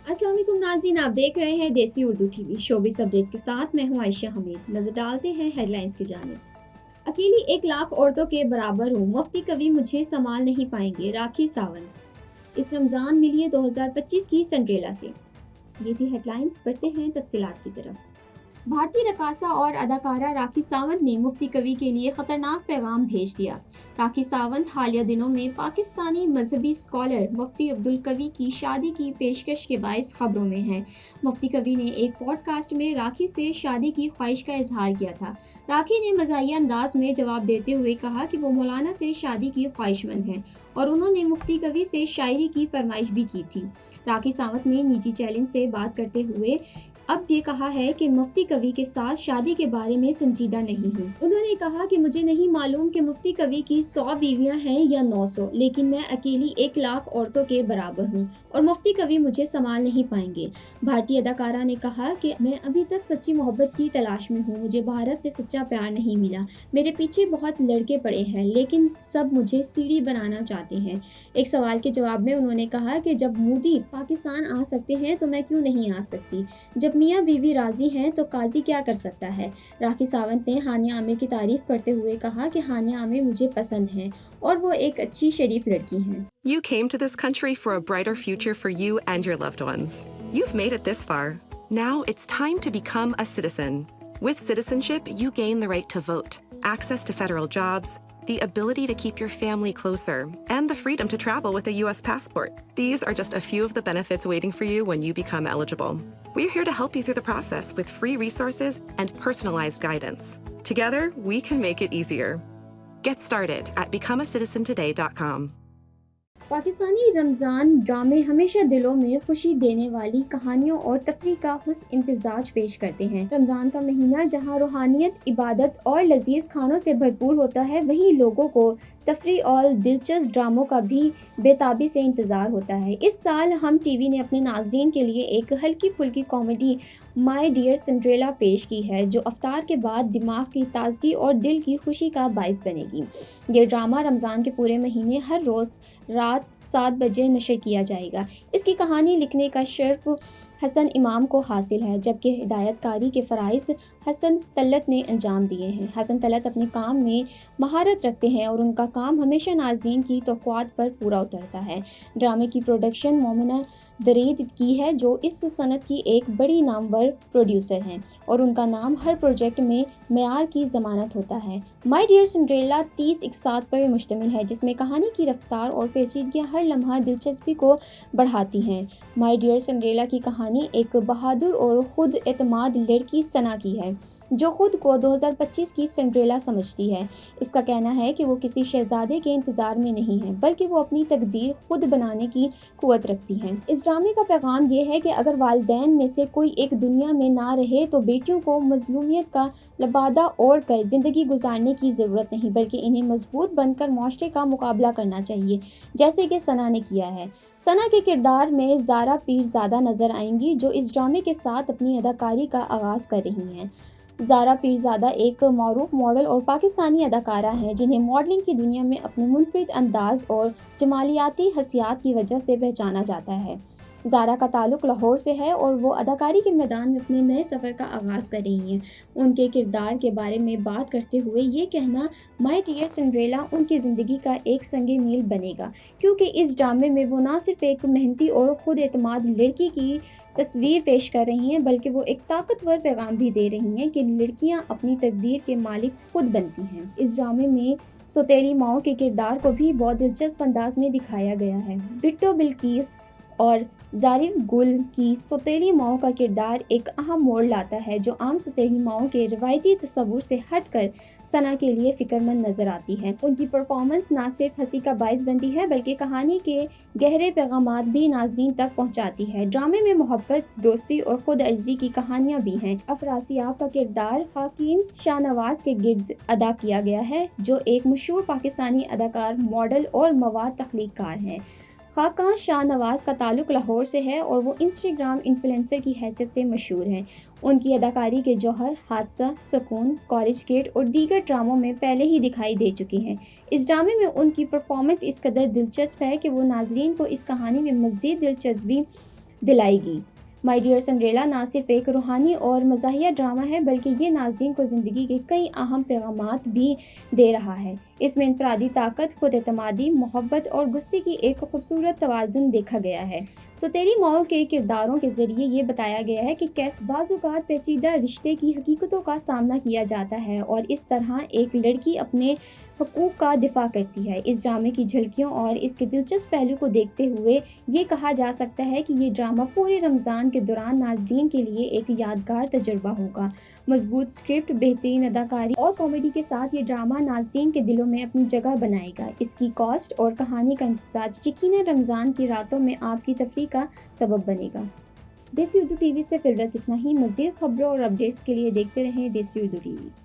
अस्सलाम वालेकुम नाज़रीन, आप देख रहे हैं देसी उर्दू टीवी शोबिस अपडेट के साथ। मैं हूं आयशा हमीद। नजर डालते हैं हेडलाइंस की जानिब। अकेली 1 लाख औरतों के बराबर हूँ, मुफ्ती कवि मुझे संभाल नहीं पाएंगे, राखी सावंत। इस रमज़ान मिलिए 2025 की सिंड्रेला से। ये थी हेडलाइंस, बढ़ते हैं तफसीलात की तरफ। भारतीय रकासा और अदाकारा राखी सावंत ने मुफ्ती कवि के लिए खतरनाक पैगाम भेज दिया। राखी सावंत हालिया दिनों में पाकिस्तानी मजहबी स्कॉलर मुफ्ती अब्दुल कवी की शादी की पेशकश के बायस खबरों में हैं। मुफ्ती कवी ने एक पॉडकास्ट में राखी से शादी की ख्वाहिश का इजहार किया था। राखी ने मज़ाहिया अंदाज में जवाब देते हुए कहा कि वो मौलाना से शादी की ख्वाहिशमंद हैं और उन्होंने मुफ्ती कवी से शायरी की फरमाइश भी की थी। राखी सावंत ने निजी चैनल से बात करते हुए अब ये कहा है कि मुफ्ती कवी के साथ शादी के बारे में संजीदा नहीं हूँ। उन्होंने कहा कि मुझे नहीं मालूम कि मुफ्ती कवी की 100 बीवियां हैं या 900, लेकिन मैं अकेली 1 लाख औरतों के बराबर हूँ और मुफ्ती कवी मुझे संभाल नहीं पाएंगे। भारतीय अदाकारा ने कहा कि मैं अभी तक सच्ची मोहब्बत की तलाश में हूँ, मुझे भारत से सच्चा प्यार नहीं मिला। मेरे पीछे बहुत लड़के पड़े हैं, लेकिन सब मुझे सीढ़ी बनाना चाहते हैं। एक सवाल के जवाब में उन्होंने कहा कि जब मोदी पाकिस्तान आ सकते हैं तो मैं क्यों नहीं आ सकती। जब मियाँ बीवी राजी हैं तो काजी क्या कर सकता है। राखी सावंत ने हानिया आमिर की तारीफ करते हुए कहा कि हानिया आमिर मुझे पसंद हैं और वो एक अच्छी शरीफ लड़की हैं। You came to this country for a brighter future for you and your loved ones. You've made it this far. Now it's time to become a citizen. With citizenship, you gain the right to vote, access to federal jobs, the ability to keep your family closer, and the freedom to travel with a U.S. passport. These are just a few of the benefits waiting for you when you become eligible. We're here to help you through the process with free resources and personalized guidance. Together, we can make it easier. Get started at becomeacitizentoday.com. Pakistani Ramzan ड्रामे हमेशा दिलों में खुशी देने वाली कहानियों और तफरीह का हुस्न इम्तिजाज पेश करते हैं। रमज़ान का महीना जहां रूहानियत, इबादत और लजीज खानों से भरपूर होता है, वहीं लोगों को तफरीह और दिलचस्प ड्रामों का भी बेताबी से इंतज़ार होता है। इस साल हम टीवी ने अपने नाजरीन के लिए एक हल्की फुल्की कॉमेडी माय डियर सिंड्रेला पेश की है, जो अफ्तार के बाद दिमाग की ताजगी और दिल की खुशी का बाइस बनेगी। ये ड्रामा रमज़ान के पूरे महीने हर रोज़ रात 7 बजे नशर किया जाएगा। इसकी कहानी लिखने का शर्फ हसन इमाम को हासिल है, जबकि हिदायतकारी के फ़राइज़ हसन तलत ने अंजाम दिए हैं। हसन तलत अपने काम में महारत रखते हैं और उनका काम हमेशा नाज़रीन की तवक्कुआत पर पूरा उतरता है। ड्रामे की प्रोडक्शन मोमिना दरीद की है, जो इस सनत की एक बड़ी नामवर प्रोड्यूसर हैं और उनका नाम हर प्रोजेक्ट में मेयार की ज़मानत होता है। माय डियर सिंड्रेला 30 इक़सात पर मुश्तमिल है, जिसमें कहानी की रफ्तार और पेचीदगियाँ हर लम्हा दिलचस्पी को बढ़ाती हैं। माय डियर सिंड्रेला की कहानी एक बहादुर और खुद एतमाद लड़की सना की है, जो खुद को 2025 की सिंड्रेला समझती है। इसका कहना है कि वो किसी शहजादे के इंतज़ार में नहीं है, बल्कि वो अपनी तकदीर खुद बनाने की कुव्वत रखती हैं। इस ड्रामे का पैगाम ये है कि अगर वालिदैन में से कोई एक दुनिया में ना रहे तो बेटियों को मजलूमियत का लबादा ओढ़ कर ज़िंदगी गुजारने की ज़रूरत नहीं, बल्कि इन्हें मजबूत बनकर मुआशरे का मुकाबला करना चाहिए, जैसे कि सना ने किया है। सना के किरदार में ज़ारा पीरज़ादा नज़र आएंगी, जो इस ड्रामे के साथ अपनी अदाकारी का आगाज़ कर रही हैं। ज़ारा पीरज़ादा एक मौरूफ मॉडल और पाकिस्तानी अदाकारा हैं, जिन्हें मॉडलिंग की दुनिया में अपने मुनफरिद अंदाज़ और जमालियाती हसियात की वजह से पहचाना जाता है। ज़ारा का ताल्लुक़ लाहौर से है और वो अदाकारी के मैदान में अपने नए सफ़र का आगाज़ कर रही हैं। उनके किरदार के बारे में बात करते हुए ये कहना, माय डियर सिंड्रेला उनकी ज़िंदगी का एक संगे मील बनेगा, क्योंकि इस ड्रामे में वो ना सिर्फ एक मेहनती और ख़ुद एतमाद लड़की की तस्वीर पेश कर रही हैं, बल्कि वो एक ताकतवर पैगाम भी दे रही हैं कि लड़कियां अपनी तकदीर के मालिक खुद बनती हैं। इस ड्रामे में सौतेली माओ के किरदार को भी बहुत दिलचस्प अंदाज में दिखाया गया है। बिट्टो बिल्किस और ज़ारिफ गुल की सौतेली माओ का किरदार एक अहम मोड़ लाता है, जो आम सौतेली माओ के रवायती तस्वुर से हटकर सना के लिए फ़िक्रमंद नज़र आती है। उनकी परफॉर्मेंस ना सिर्फ हंसी का बाइस बनती है, बल्कि कहानी के गहरे पैगामात भी नाजरीन तक पहुंचाती है। ड्रामे में मोहब्बत, दोस्ती और खुद अर्जी की कहानियाँ भी हैं। अफरासियाब का किरदार खाकिन शाहनवाज के गिर्द अदा किया गया है, जो एक मशहूर पाकिस्तानी अदाकार, मॉडल और मवाद तख्लीक़कार हैं। खाका शाहनवाज का ताल्लुक़ लाहौर से है और वो इंस्टाग्राम इन्फ्लुएंसर की हैसियत से मशहूर हैं। उनकी अदाकारी के जौहर हादसा, सुकून, कॉलेज गेट और दीगर ड्रामों में पहले ही दिखाई दे चुकी हैं। इस ड्रामे में उनकी परफॉर्मेंस इस कदर दिलचस्प है कि वो नाजरीन को इस कहानी में मज़ीद दिलचस्पी دلائے گی۔ مائی ڈیئر سنڈریلا نہ صرف ایک روحانی اور مزاحیہ ڈرامہ ہے بلکہ یہ ناظرین کو زندگی کے کئی اہم پیغامات بھی دے رہا ہے۔ اس میں انفرادی طاقت، خود اعتمادی، محبت اور غصے کی ایک خوبصورت توازن دیکھا گیا ہے۔ سوتیلی ماؤ کے کرداروں کے ذریعے یہ بتایا گیا ہے کہ کیسے بعض اوقات پیچیدہ رشتے کی حقیقتوں کا سامنا کیا جاتا ہے اور اس طرح ایک لڑکی اپنے حقوق کا دفاع کرتی ہے۔ اس ڈرامے کی جھلکیوں اور اس کے دلچسپ پہلو کو دیکھتے ہوئے یہ کہا جا سکتا ہے کہ یہ ڈرامہ پورے رمضان کے دوران ناظرین کے لیے ایک یادگار تجربہ ہوگا۔ مضبوط اسکرپٹ، بہترین اداکاری اور کامیڈی کے ساتھ یہ ڈرامہ ناظرین کے دلوں میں اپنی جگہ بنائے گا۔ اس کی کاسٹ اور کہانی کا امتزاج یقیناً رمضان کی راتوں میں آپ کی تفریح کا سبب بنے گا۔ دیسی اردو ٹی وی سے فی الوقت اتنا ہی۔ مزید خبروں اور اپڈیٹس کے لیے دیکھتے رہیں دیسی اردو ٹی وی۔